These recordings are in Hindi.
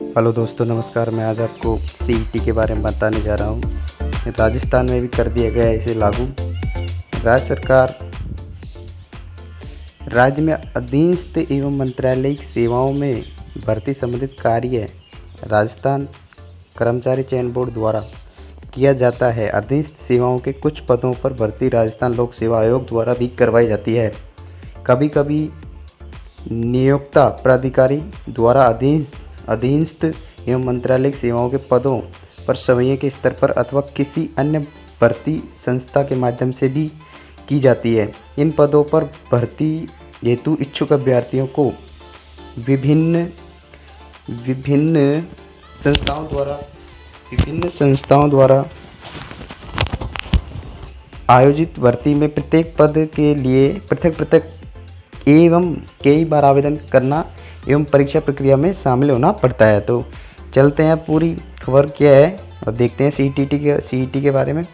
हेलो दोस्तों, नमस्कार। मैं आज आपको सीईटी के बारे में बताने जा रहा हूँ। राजस्थान में भी कर दिया गया है इसे लागू। राज्य सरकार राज्य में अधीनस्थ एवं मंत्रालयिक सेवाओं में भर्ती संबंधित कार्य राजस्थान कर्मचारी चयन बोर्ड द्वारा किया जाता है। अधीनस्थ सेवाओं के कुछ पदों पर भर्ती राजस्थान लोक सेवा आयोग द्वारा भी करवाई जाती है। कभी कभी नियोक्ता प्राधिकारी द्वारा अधीनस्थ एवं मंत्रालयिक सेवाओं के पदों पर स्वयं के स्तर पर अथवा किसी अन्य भर्ती संस्था के माध्यम से भी की जाती है। इन पदों पर भर्ती हेतु इच्छुक अभ्यर्थियों को विभिन्न संस्थाओं द्वारा आयोजित भर्ती में प्रत्येक पद के लिए पृथक एवं कई बार आवेदन करना एवं परीक्षा प्रक्रिया में शामिल होना पड़ता है। तो चलते हैं पूरी खबर क्या है और देखते हैं सीईटी के बारे में।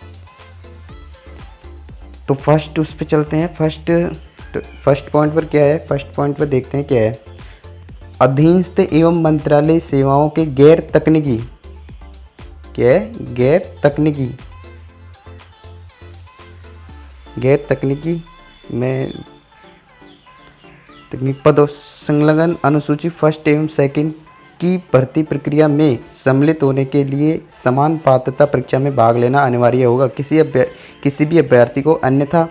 तो फर्स्ट उस पर चलते हैं। फर्स्ट पॉइंट पर क्या है, फर्स्ट पॉइंट पर देखते हैं क्या है। अधीनस्थ एवं मंत्रालय सेवाओं के गैर तकनीकी में तकनीक पदों संलग्न अनुसूची फर्स्ट एवं सेकंड की भर्ती प्रक्रिया में सम्मिलित होने के लिए समान पात्रता परीक्षा में भाग लेना अनिवार्य होगा। किसी भी अभ्यर्थी को अन्यथा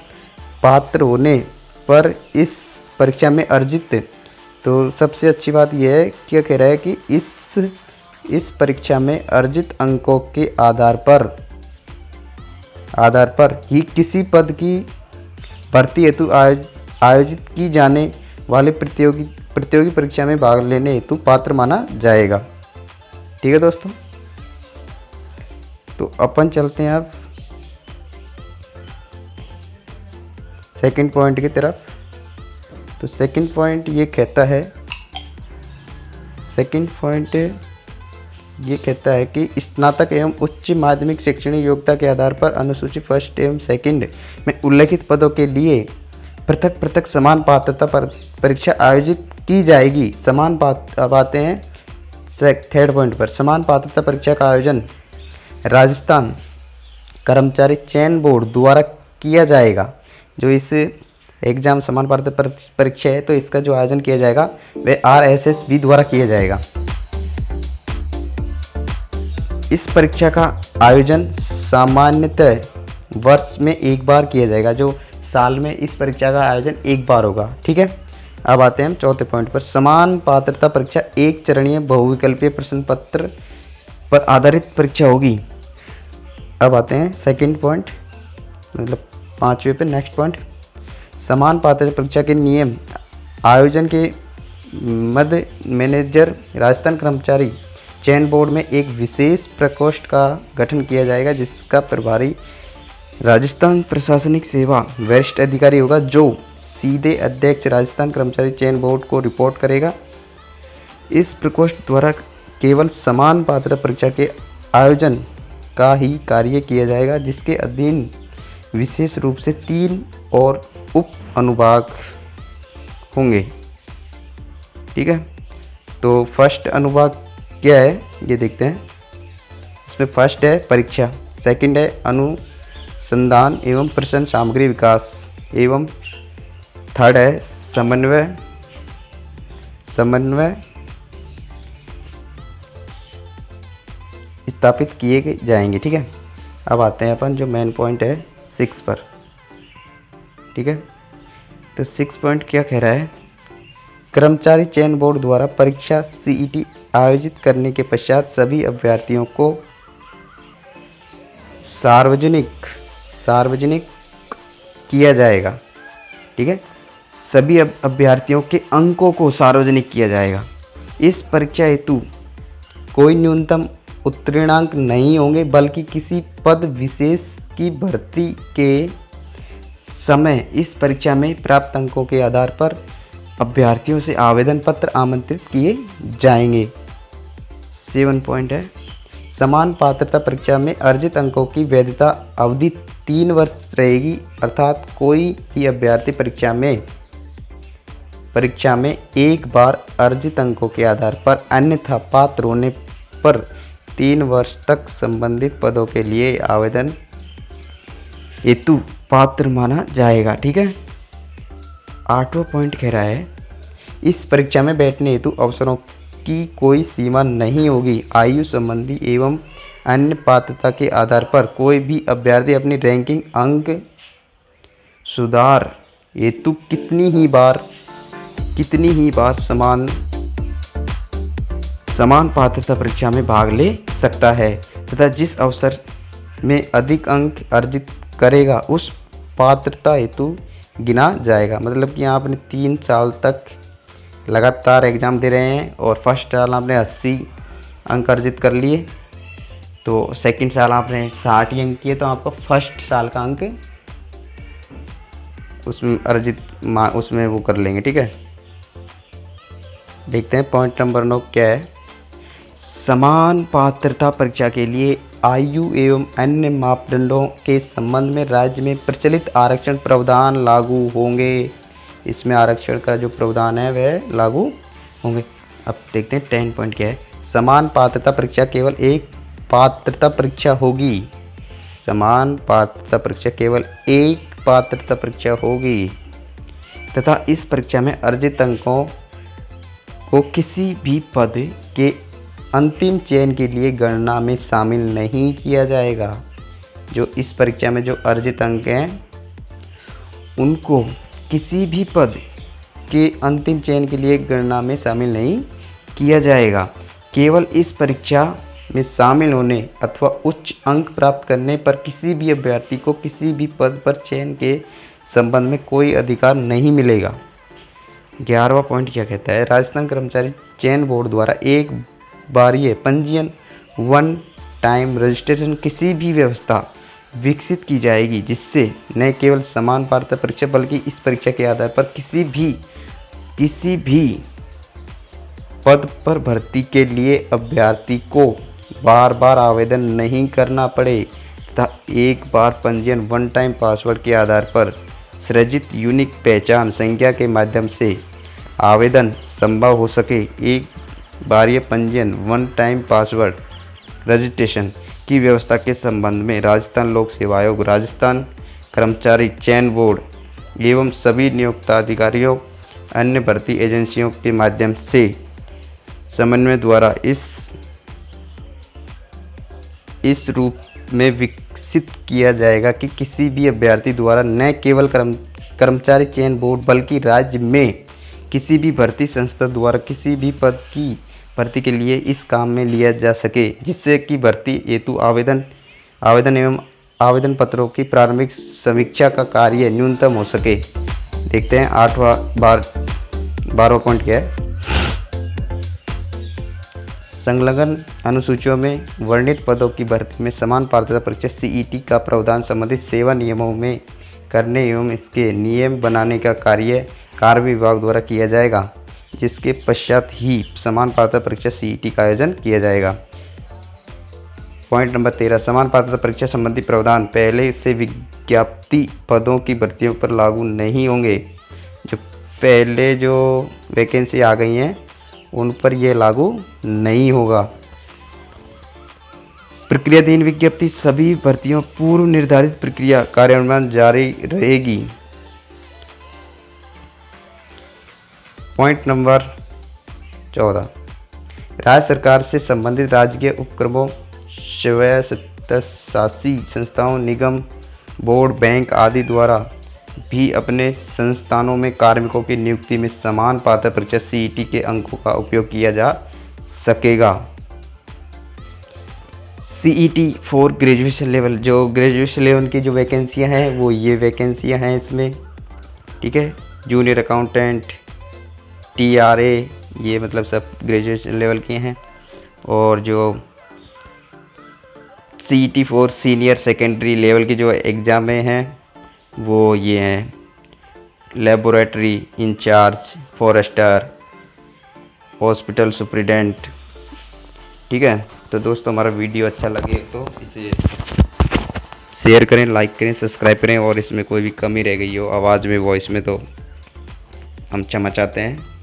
पात्र होने पर इस परीक्षा में अर्जित, तो सबसे अच्छी बात यह है, क्या कह रहा है कि इस परीक्षा में अर्जित अंकों के आधार पर ही किसी पद की भर्ती हेतु आयोजित की जाने वाले प्रतियोगी परीक्षा में भाग लेने हेतु पात्र माना जाएगा। ठीक है दोस्तों, तो अपन चलते हैं अब सेकंड पॉइंट की तरफ। तो सेकंड पॉइंट ये कहता है कि स्नातक एवं उच्च माध्यमिक शैक्षणिक योग्यता के आधार पर अनुसूची फर्स्ट एवं सेकंड में उल्लेखित पदों के लिए पृथक समान पात्रता पर परीक्षा आयोजित की जाएगी। थर्ड पॉइंट पर समान पात्रता परीक्षा का आयोजन राजस्थान कर्मचारी चयन बोर्ड द्वारा किया जाएगा। जो इस एग्जाम समान पात्रता परीक्षा है, तो इसका जो आयोजन किया जाएगा वह RSSB द्वारा किया जाएगा। इस परीक्षा का आयोजन सामान्यतः वर्ष में एक बार किया जाएगा। जो साल में इस परीक्षा का आयोजन एक बार होगा। ठीक है, अब आते हैं हम चौथे पॉइंट पर। समान पात्रता परीक्षा एक चरणीय बहुविकल्पीय प्रश्न पत्र पर आधारित परीक्षा होगी। अब आते हैं सेकंड पॉइंट, मतलब पांचवें पे नेक्स्ट पॉइंट। समान पात्रता परीक्षा के नियम आयोजन के मध्य मैनेजर राजस्थान कर्मचारी चयन बोर्ड में एक विशेष प्रकोष्ठ का गठन किया जाएगा, जिसका प्रभारी राजस्थान प्रशासनिक सेवा वरिष्ठ अधिकारी होगा, जो सीधे अध्यक्ष राजस्थान कर्मचारी चयन बोर्ड को रिपोर्ट करेगा। इस प्रकोष्ठ द्वारा केवल समान पात्रता परीक्षा के आयोजन का ही कार्य किया जाएगा, जिसके अधीन विशेष रूप से 3 और उप अनुभाग होंगे। ठीक है, तो फर्स्ट अनुभाग क्या है ये देखते हैं। इसमें फर्स्ट है परीक्षा, सेकंड है अनुसंधान एवं प्रश्न सामग्री विकास, एवं थर्ड है समन्वय स्थापित किए जाएंगे। ठीक है, अब आते हैं अपन जो मेन पॉइंट है 6 पर। ठीक है, तो 6 पॉइंट क्या कह रहा है। कर्मचारी चयन बोर्ड द्वारा परीक्षा सीईटी आयोजित करने के पश्चात सभी अभ्यर्थियों को सार्वजनिक किया जाएगा। ठीक है, सभी अभ्यर्थियों के अंकों को सार्वजनिक किया जाएगा। इस परीक्षा हेतु कोई न्यूनतम उत्तीर्णांक नहीं होंगे, बल्कि किसी पद विशेष की भर्ती के समय इस परीक्षा में प्राप्त अंकों के आधार पर अभ्यर्थियों से आवेदन पत्र आमंत्रित किए जाएंगे। 7 पॉइंट है समान पात्रता परीक्षा में अर्जित अंकों की वैधता अवधि 3 वर्ष रहेगी, अर्थात कोई भी अभ्यर्थी परीक्षा में परीक्षा में एक बार अर्जित अंकों के आधार पर, अन्यथा पात्र होने पर 3 वर्ष तक संबंधित पदों के लिए आवेदन हेतु पात्र माना जाएगा। ठीक है। 8वां पॉइंट कह रहा है, इस परीक्षा में बैठने हेतु अवसरों की कोई सीमा नहीं होगी। आयु संबंधी एवं अन्य पात्रता के आधार पर कोई भी अभ्यर्थी अपनी रैंकिंग अंक सुधार हेतु कितनी ही बार समान पात्रता परीक्षा में भाग ले सकता है तथा जिस अवसर में अधिक अंक अर्जित करेगा उस पात्रता हेतु गिना जाएगा। मतलब कि आपने 3 साल तक लगातार एग्ज़ाम दे रहे हैं और फर्स्ट साल आपने 80 अंक अर्जित कर लिए, तो सेकंड साल आपने 60 अंक किए, तो आपका फर्स्ट साल का अंक उसमें वो कर लेंगे। ठीक है। देखते हैं पॉइंट नंबर 9 क्या है। समान पात्रता परीक्षा के लिए आयु एवं अन्य मापदंडों के संबंध में राज्य में प्रचलित आरक्षण प्रावधान लागू होंगे। इसमें आरक्षण का जो प्रावधान है वह लागू होंगे। अब देखते हैं 10 पॉइंट क्या है। समान पात्रता परीक्षा केवल एक पात्रता परीक्षा होगी। समान पात्रता परीक्षा केवल एक पात्रता परीक्षा होगी तथा इस परीक्षा में अर्जित अंकों को किसी भी पद के अंतिम चयन के लिए गणना में शामिल नहीं किया जाएगा। जो इस परीक्षा में जो अर्जित अंक हैं उनको किसी भी पद के अंतिम चयन के लिए गणना में शामिल नहीं किया जाएगा। केवल इस परीक्षा में शामिल होने अथवा उच्च अंक प्राप्त करने पर किसी भी अभ्यर्थी को किसी भी पद पर चयन के संबंध में कोई अधिकार नहीं मिलेगा। 11वां पॉइंट क्या कहता है। राजस्थान कर्मचारी चयन बोर्ड द्वारा एक बारीय पंजीयन वन टाइम रजिस्ट्रेशन किसी भी व्यवस्था विकसित की जाएगी जिससे न केवल समान पात्रता परीक्षा बल्कि इस परीक्षा के आधार पर किसी भी पद पर भर्ती के लिए अभ्यर्थी को बार बार आवेदन नहीं करना पड़े तथा एक बार पंजीयन वन टाइम पासवर्ड के आधार पर सृजित यूनिक पहचान संख्या के माध्यम से आवेदन संभव हो सके। एक बारीय पंजीयन वन टाइम पासवर्ड रजिस्ट्रेशन की व्यवस्था के संबंध में राजस्थान लोक सेवा आयोग, राजस्थान कर्मचारी चयन बोर्ड एवं सभी नियोक्ता अधिकारियों अन्य भर्ती एजेंसियों के माध्यम से समन्वय द्वारा इस रूप में विकसित किया जाएगा कि किसी भी अभ्यर्थी द्वारा न केवल कर्मचारी चयन बोर्ड बल्कि राज्य में किसी भी भर्ती संस्था द्वारा किसी भी पद की भर्ती के लिए इस काम में लिया जा सके, जिससे कि भर्ती हेतु आवेदन एवं आवेदन पत्रों की प्रारंभिक समीक्षा का कार्य न्यूनतम हो सके। देखते हैं 12वां पॉइंट क्या है। संलग्न अनुसूचियों में वर्णित पदों की भर्ती में समान पात्रता परीक्षा सीईटी का प्रावधान संबंधित सेवा नियमों में करने एवं इसके नियम बनाने का कार्य विभाग द्वारा किया जाएगा, जिसके पश्चात ही समान पात्रता परीक्षा सीईटी का आयोजन किया जाएगा। पॉइंट नंबर 13 समान पात्रता परीक्षा संबंधी प्रावधान पहले से विज्ञप्ति पदों की भर्तियों पर लागू नहीं होंगे। जो पहले जो वैकेंसी आ गई हैं उन पर यह लागू नहीं होगा। प्रक्रियाधीन विज्ञप्ति सभी भर्तियों पूर्व निर्धारित प्रक्रिया कार्यान्वयन जारी रहेगी। पॉइंट नंबर 14 राज्य सरकार से संबंधित राज्य उपक्रमों स्वायत्तशासी संस्थाओं निगम बोर्ड बैंक आदि द्वारा भी अपने संस्थानों में कार्मिकों की नियुक्ति में समान पात्रता परीक्षा सीईटी के अंकों का उपयोग किया जा सकेगा। सीईटी फॉर ग्रेजुएशन लेवल, जो ग्रेजुएशन लेवल की जो वैकेंसियां हैं वो ये वैकेंसियां हैं इसमें। ठीक है। जूनियर अकाउंटेंट टीआरए ये मतलब सब ग्रेजुएशन लेवल के हैं। और जो CET for senior secondary level की जो एग्ज़ाम हैं वो ये हैं laboratory in charge, forester, hospital superintendent. ठीक है। तो दोस्तों हमारा वीडियो अच्छा लगे तो इसे शेयर करें, लाइक करें, सब्सक्राइब करें और इसमें कोई भी कमी रह गई हो आवाज़ में, वॉइस में, तो हम क्षमा चाहते हैं।